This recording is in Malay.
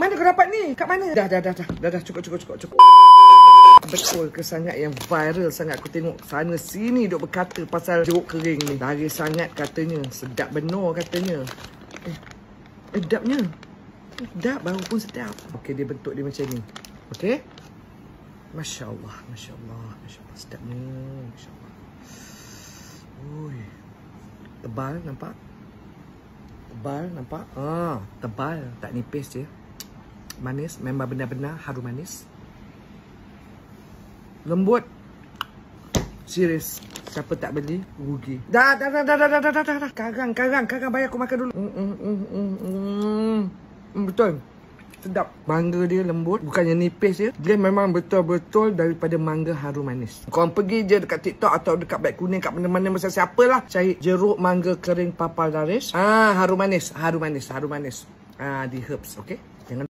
Mana kau dapat ni? Kat mana? Dah. Cukup. Betul ke sangat yang viral sangat aku tengok sana sini duk berkata pasal jeruk kering ni. Laris sangat katanya. Sedap benar katanya. Sedapnya. Sedap, baru pun sedap. Okey, dia bentuk dia macam ni. Okey. Masya Allah. Sedapnya. Masya Allah. Ui. Tebal, nampak? Tebal. Tak nipis je. Manis. Memang benar-benar harum manis. Lembut. Serius. Siapa tak beli, rugi. Dah. Karang bayar aku makan dulu. Betul. Sedap. Mangga dia lembut. Bukannya nipis je. Dia memang betul-betul daripada mangga harum manis. Korang pergi je dekat TikTok atau dekat beg kuning kat mana-mana masa siapalah. Cari jeruk mangga kering papal laris. Harum manis. Di herbs, okey?